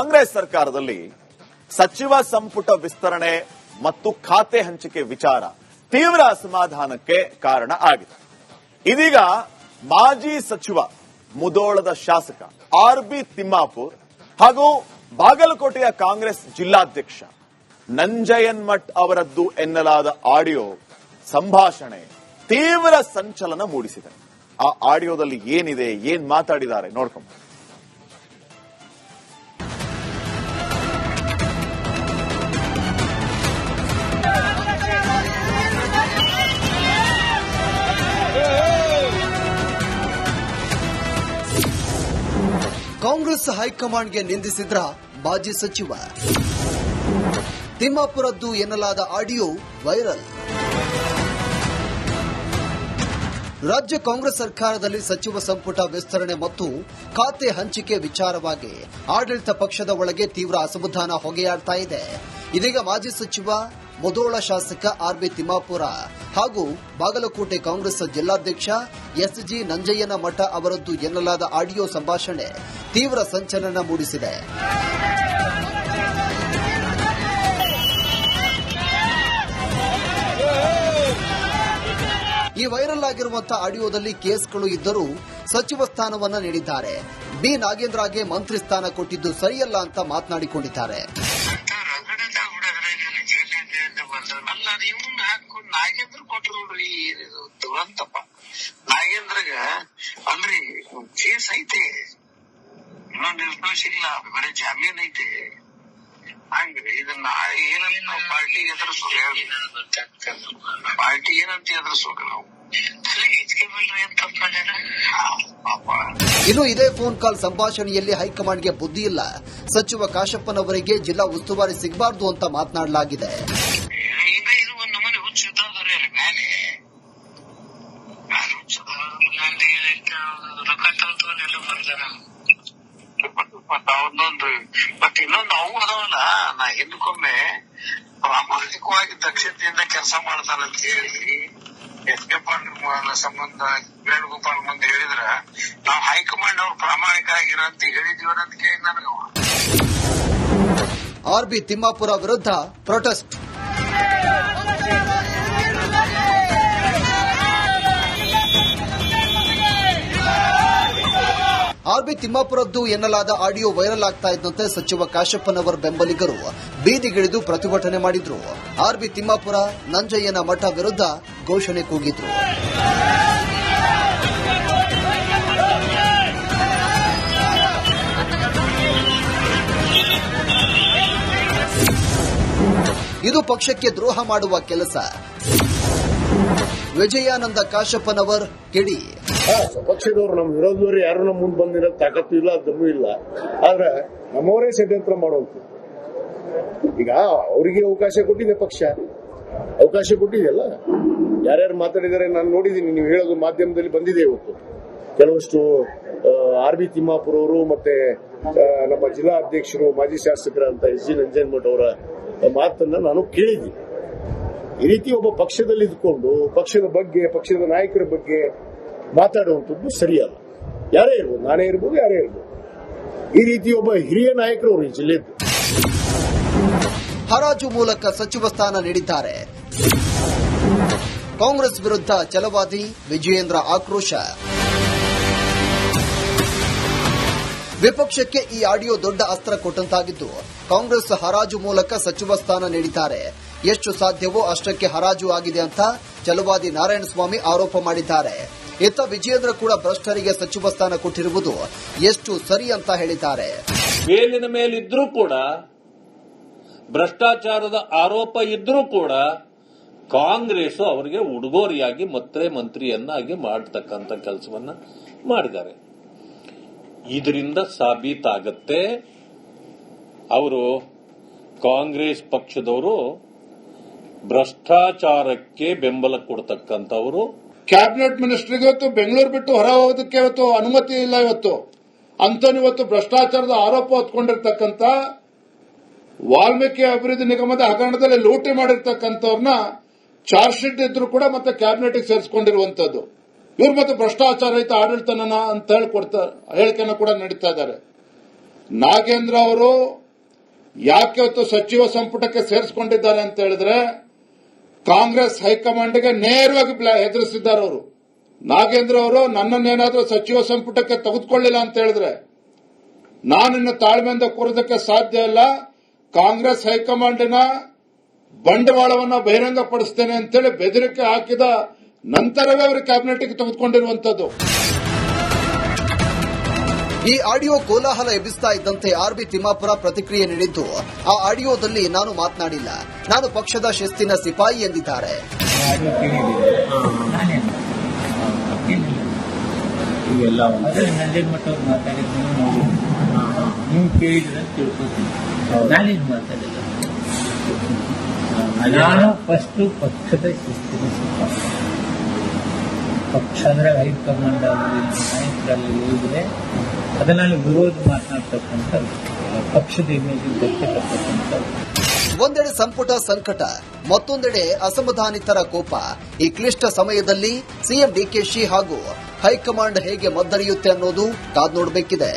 ಕಾಂಗ್ರೆಸ್ ಸರ್ಕಾರದಲ್ಲಿ ಸಚಿವ ಸಂಪುಟ ವಿಸ್ತರಣೆ ಮತ್ತು ಖಾತೆ ಹಂಚಿಕೆ ವಿಚಾರ ತೀವ್ರ ಅಸಮಾಧಾನಕ್ಕೆ ಕಾರಣ ಆಗಿದೆ. ಇದೀಗ ಮಾಜಿ ಸಚಿವ ಮುಧೋಳದ ಶಾಸಕ ಆರ್.ಬಿ. ತಿಮ್ಮಾಪುರ್ ಹಾಗೂ ಬಾಗಲಕೋಟೆಯ ಕಾಂಗ್ರೆಸ್ ಜಿಲ್ಲಾಧ್ಯಕ್ಷ ನಂಜಯನ್ಮಠ್ ಅವರದ್ದು ಎನ್ನಲಾದ ಆಡಿಯೋ ಸಂಭಾಷಣೆ ತೀವ್ರ ಸಂಚಲನ ಮೂಡಿಸಿದೆ. ಆ ಆಡಿಯೋದಲ್ಲಿ ಏನಿದೆ, ಏನ್ ಮಾತಾಡಿದ್ದಾರೆ ನೋಡ್ಕೊಂಡು. ಕಾಂಗ್ರೆಸ್ ಹೈಕಮಾಂಡ್ಗೆ ನಿಂದಿಸಿದ್ರ ಮಾಜಿ ಸಚಿವ ತಿಮ್ಮಾಪುರದ್ದು ಎನ್ನಲಾದ ಆಡಿಯೋ ವೈರಲ್. ರಾಜ್ಯ ಕಾಂಗ್ರೆಸ್ ಸರ್ಕಾರದಲ್ಲಿ ಸಚಿವ ಸಂಪುಟ ವಿಸ್ತರಣೆ ಮತ್ತು ಖಾತೆ ಹಂಚಿಕೆ ವಿಚಾರವಾಗಿ ಆಡಳಿತ ಪಕ್ಷದ ಒಳಗೆ ತೀವ್ರ ಅಸಮಾಧಾನ ಹೊಗೆಯಾಡ್ತಾ ಇದೆ. ಇದೀಗ ಮಾಜಿ ಸಚಿವ ಮುಧೋಳ ಶಾಸಕ ಆರ್.ಬಿ. ತಿಮ್ಮಾಪುರ ಹಾಗೂ ಬಾಗಲಕೋಟೆ ಕಾಂಗ್ರೆಸ್ ಜಿಲ್ಲಾಧ್ಯಕ್ಷ ಎಸ್.ಜಿ. ನಂಜಯ್ಯನಮಠ ಅವರದ್ದು ಎನ್ನಲಾದ ಆಡಿಯೋ ಸಂಭಾಷಣೆ ತೀವ್ರ ಸಂಚಲನ ಮೂಡಿಸಿದೆ. ಈ ವೈರಲ್ ಆಗಿರುವಂತಹ ಆಡಿಯೋದಲ್ಲಿ ಕೇಸ್ಗಳು ಇದ್ದರೂ ಸಚಿವ ಸ್ಥಾನವನ್ನ ನೀಡಿದ್ದಾರೆ. ಬಿ ನಾಗೇಂದ್ರಗೆ ಮಂತ್ರಿ ಸ್ಥಾನ ಕೊಟ್ಟಿದ್ದು ಸರಿಯಲ್ಲ ಅಂತ ಮಾತನಾಡಿಕೊಂಡಿದ್ದಾರೆ. ನಾಗೇಂದ್ರ ಕೊಟ್ರು ನೋಡ್ರಿ, ದುರಂತಪ್ಪ. ನಾಗೇಂದ್ರಗ ಅಲ್ರಿ ಕೇಸ್ ಐತೆ, ಇನ್ನೊಂದು ನಿರ್ದೋಷ ಇಲ್ಲ, ಬರೀ ಜಾಮೀನ್ ಐತೆ. ಹಂಗ್ರಿ ಇದನ್ನ ಏನಂತ ನಾವು ಪಾರ್ಟಿಗೆ ಪಾರ್ಟಿ ಏನಂತ ಎದುರಿಸ್ಬೇಕು ನಾವು. ಇನ್ನು ಇದೇ ಫೋನ್ ಕಾಲ್ ಸಂಭಾಷಣೆಯಲ್ಲಿ ಹೈಕಮಾಂಡ್ಗೆ ಬುದ್ಧಿ ಇಲ್ಲ, ಸಚಿವ ಕಾಶಪ್ಪನವರಿಗೆ ಜಿಲ್ಲಾ ಉಸ್ತುವಾರಿ ಸಿಗಬಾರ್ದು ಅಂತ ಮಾತನಾಡಲಾಗಿದೆ. ಇದು ಒಂದು ನಮೂನೆ ಹುಚ್ಚಿದ್ದಾರೆ ಅಲ್ಲಿ ಮೇಲೆ ಒಂದೊಂದು ಮತ್ತೆ ಇನ್ನೊಂದು ಅವು ಅದಾವಲ್ಲ, ನಾ ಹಿಂದಕ್ಕೊಮ್ಮೆ ಪ್ರಾಮಾಣಿಕವಾಗಿ ದಕ್ಷತೆಯಿಂದ ಕೆಲಸ ಮಾಡ್ತಾನಂತ ಹೇಳಿ ಎಸ್ ಕೆ ಪಾಟೀಲ್ ಸಂಬಂಧ ವೇಣುಗೋಪಾಲ್ ಮುಂದೆ ಹೇಳಿದ್ರ ನಾವು ಹೈಕಮಾಂಡ್ ಅವ್ರು ಪ್ರಾಮಾಣಿಕ ಆಗಿರ ಅಂತ ಹೇಳಿದೀವನ ಅಂತ ಕೇಳಿ ನನಗ. ಆರ್.ಬಿ. ತಿಮ್ಮಾಪುರ ವಿರುದ್ಧ ಪ್ರೊಟೆಸ್ಟ್. ಆರ್.ಬಿ. ತಿಮ್ಮಾಪುರದ್ದು ಎನ್ನಲಾದ ಆಡಿಯೋ ವೈರಲ್ ಆಗ್ತಾ ಇದ್ದಂತೆ ಸಚಿವ ಕಾಶಪ್ಪನವರ ಬೆಂಬಲಿಗರು ಬೀದಿಗಿಳಿದು ಪ್ರತಿಭಟನೆ ಮಾಡಿದ್ರು. ಆರ್.ಬಿ. ತಿಮ್ಮಾಪುರ ನಂಜಯ್ಯನಮಠ ವಿರುದ್ಧ ಘೋಷಣೆ ಕೂಗಿದ್ರು. ಇದು ಪಕ್ಷಕ್ಕೆ ದ್ರೋಹ ಮಾಡುವ ಕೆಲಸ. ವಿಜಯಾನಂದ ಕಾಶಪ್ಪನವರ್ ಕಿಡಿ. ಪಕ್ಷದವರು ನಮ್ಮ ವಿರೋಧದವರು ಯಾರು ನಮ್ಮ ಮುಂದೆ ಬಂದಿರೋ ತಾಕತ್ತು ಇಲ್ಲ, ದಮ್ಮು ಇಲ್ಲ. ಆದ್ರೆ ನಮ್ಮವರೇ ಷಡ್ಯಂತ್ರ ಮಾಡುವಂತ. ಈಗ ಅವರಿಗೆ ಅವಕಾಶ ಕೊಟ್ಟಿದೆ, ಪಕ್ಷ ಅವಕಾಶ ಕೊಟ್ಟಿದೆಯಲ್ಲ. ಯಾರ್ಯಾರು ಮಾತಾಡಿದರೆ ನಾನು ನೋಡಿದ್ದೀನಿ, ನೀವು ಹೇಳೋದು ಮಾಧ್ಯಮದಲ್ಲಿ ಬಂದಿದೆ ಇವತ್ತು. ಕೆಲವಷ್ಟು ಆರ್.ಬಿ. ತಿಮ್ಮಾಪುರ ಅವರು ಮತ್ತೆ ನಮ್ಮ ಜಿಲ್ಲಾ ಅಧ್ಯಕ್ಷರು ಮಾಜಿ ಶಾಸಕರಂತ ಎಸ್.ಜಿ. ನಂಜಯ್ಯನಮಠ ಅವರ ಮಾತನ್ನ ನಾನು ಕೇಳಿದ್ದೀನಿ. ಈ ರೀತಿ ಒಬ್ಬ ಪಕ್ಷದಲ್ಲಿ ಇದ್ಕೊಂಡು ಪಕ್ಷದ ಬಗ್ಗೆ, ಪಕ್ಷದ ನಾಯಕರ ಬಗ್ಗೆ ಮಾತಾಡುವಂಥದ್ದು ಸರಿಯಲ್ಲ. ಯಾರೇ ಇರ್ಬೋದು, ನಾನೇ ಇರ್ಬೋದು, ಯಾರೇ ಇರ್ಬೋದು. ಈ ರೀತಿ ಒಬ್ಬ ಹಿರಿಯ ನಾಯಕರು ಅವರು ಈ ಜಿಲ್ಲೆದ್ದು. ಹರಾಜು ಮೂಲಕ ಸಚಿವ ಸ್ಥಾನ ನೀಡಿದ್ದಾರೆ. ಕಾಂಗ್ರೆಸ್ ವಿರುದ್ಧ ಛಲವಾದಿ ವಿಜಯೇಂದ್ರ ಆಕ್ರೋಶ. ವಿಪಕ್ಷಕ್ಕೆ ಈ ಆಡಿಯೋ ದೊಡ್ಡ ಅಸ್ತ್ರ ಕೊಟ್ಟಂತಾಗಿದ್ದು, ಕಾಂಗ್ರೆಸ್ ಹರಾಜು ಮೂಲಕ ಸಚಿವ ಸ್ಥಾನ ನೀಡಿದ್ದಾರೆ. ಎಷ್ಟು ಸಾಧ್ಯವೋ ಅಷ್ಟಕ್ಕೆ ಹರಾಜು ಆಗಿದೆ ಅಂತ ಛಲವಾದಿ ನಾರಾಯಣಸ್ವಾಮಿ ಆರೋಪ ಮಾಡಿದ್ದಾರೆ. ಇತ್ತ ವಿಜಯೇಂದ್ರ ಕೂಡ ಭ್ರಷ್ಟರಿಗೆ ಸಚಿವ ಸ್ಥಾನ ಕೊಟ್ಟಿರುವುದು ಎಷ್ಟು ಸರಿ ಅಂತ ಹೇಳಿದ್ದಾರೆ. ಮೇಲಿನ ಮೇಲಿದ್ರೂ ಕೂಡ ಭ್ರಷ್ಟಾಚಾರದ ಆರೋಪ ಇದ್ರೂ ಕೂಡ ಕಾಂಗ್ರೆಸ್ ಅವರಿಗೆ ಉಡುಗೊರೆಯಾಗಿ ಮತ್ತೆ ಮಂತ್ರಿಯನ್ನಾಗಿ ಮಾಡತಕ್ಕಂತ ಕೆಲಸವನ್ನ ಮಾಡಿದ್ದಾರೆ. ಇದರಿಂದ ಸಾಬೀತಾಗತ್ತೆ ಅವರು ಕಾಂಗ್ರೆಸ್ ಪಕ್ಷದವರು ಭ್ರಷ್ಟಾಚಾರಕ್ಕೆ ಬೆಂಬಲ ಕೊಡ್ತಕ್ಕಂಥವರು. ಕ್ಯಾಬಿನೆಟ್ ಮಿನಿಸ್ಟರ್ಗೆ ಇವತ್ತು ಬೆಂಗಳೂರು ಬಿಟ್ಟು ಹೊರ ಹೋಗೋದಕ್ಕೆ ಇವತ್ತು ಅನುಮತಿ ಇಲ್ಲ. ಇವತ್ತು ಭ್ರಷ್ಟಾಚಾರದ ಆರೋಪ ಹೊತ್ಕೊಂಡಿರ್ತಕ್ಕಂಥ ವಾಲ್ಮೀಕಿ ಅಭಿವೃದ್ಧಿ ನಿಗಮದ ಹಗರಣದಲ್ಲಿ ಲೂಟಿ ಮಾಡಿರ್ತಕ್ಕಂಥವ್ರನ್ನ ಚಾರ್ಜ್ ಶೀಟ್ ಇದ್ರು ಕೂಡ ಮತ್ತೆ ಕ್ಯಾಬಿನೆಟ್ಗೆ ಸೇರಿಸಿಕೊಂಡಿರುವಂತದ್ದು. ಇವ್ರು ಮತ್ತೆ ಭ್ರಷ್ಟಾಚಾರ ರಹಿತ ಆಡಳಿತನ ಅಂತ ಹೇಳಿಕೆಯನ್ನು ಕೂಡ ನೀಡುತ್ತಾ ಇದ್ದಾರೆ. ನಾಗೇಂದ್ರ ಅವರು ಯಾಕೆ ಇವತ್ತು ಸಚಿವ ಸಂಪುಟಕ್ಕೆ ಸೇರಿಸಿಕೊಂಡಿದ್ದಾರೆ ಅಂತ ಹೇಳಿದ್ರೆ ಕಾಂಗ್ರೆಸ್ ಹೈಕಮಾಂಡ್ಗೆ ನೇರವಾಗಿ ಹೆದರಿಸಿದ್ದಾರೆ ಅವರು. ನಾಗೇಂದ್ರ ಅವರು ನನ್ನನ್ನೇನಾದ್ರೂ ಸಚಿವ ಸಂಪುಟಕ್ಕೆ ತೆಗೆದುಕೊಳ್ಳಿಲ್ಲ ಅಂತ ಹೇಳಿದ್ರೆ ನಾನಿನ್ನು ತಾಳ್ಮೆಯಿಂದ ಕೂರೋದಕ್ಕೆ ಸಾಧ್ಯ ಇಲ್ಲ, ಕಾಂಗ್ರೆಸ್ ಹೈಕಮಾಂಡಿನ ಬಂಡವಾಳವನ್ನು ಬಹಿರಂಗಪಡಿಸ್ತೇನೆ ಅಂತೇಳಿ ಬೆದರಿಕೆ ಹಾಕಿದ ನಂತರವೇ ಅವರು ಕ್ಯಾಬಿನೆಟ್ಗೆ ತೆಗೆದುಕೊಂಡಿರುವಂತದ್ದು. ಈ ಆಡಿಯೋ ಕೋಲಾಹಲ ಎಬ್ಬಿಸ್ತಾ ಇದ್ದಂತೆ ಆರ್ಬಿ ತಿಮ್ಮಾಪುರ ಪ್ರತಿಕ್ರಿಯೆ ನೀಡಿದ್ದು, ಆ ಆಡಿಯೋದಲ್ಲಿ ನಾನು ಮಾತನಾಡಿಲ್ಲ, ನಾನು ಪಕ್ಷದ ಶಿಸ್ತಿನ ಸಿಪಾಯಿ ಎಂದಿದ್ದಾರೆ. ಇವೆಲ್ಲ ನಂಜನ್ ಮಠ ಅವ್ರು ಮಾತಾಡಿದ್ದು ನೀವು ಕೇಳಿದ್ರೆ ತಿಳ್ಕೊತೀನಿ. ನಾನೇನು ಮಾತಾಡಿಲ್ಲ. ನಾನು ಫಸ್ಟ್ ಪಕ್ಷದ ಶಿಸ್ತಿನ ಸಿಪಾಯಿ. ಪಕ್ಷ ಅಂದ್ರೆ ಹೈಕಮಾಂಡ್ ನಾಯಕರಲ್ಲಿ ಹೇಳಿದ್ರೆ ಅದನ್ನು ವಿರೋಧ ಮಾತನಾಡ್ತಕ್ಕಂಥ ಪಕ್ಷದ ಇಮೇಜ್ ಗೊತ್ತಿರತಕ್ಕಂಥ. ಒಂದೆಡೆ ಸಂಪುಟ ಸಂಕಟ, ಮತ್ತೊಂದೆಡೆ ಅಸಮಾಧಾನಿತರ ಕೋಪ. ಈ ಕ್ಲಿಷ್ಟ ಸಮಯದಲ್ಲಿ ಸಿಎಂ ಡಿಕೆಶಿ ಹಾಗೂ ಹೈಕಮಾಂಡ್ ಹೇಗೆ ಮದ್ದರಿಯುತ್ತೆ ಅನ್ನೋದು ಕಾದ್ ನೋಡಬೇಕಿದೆ.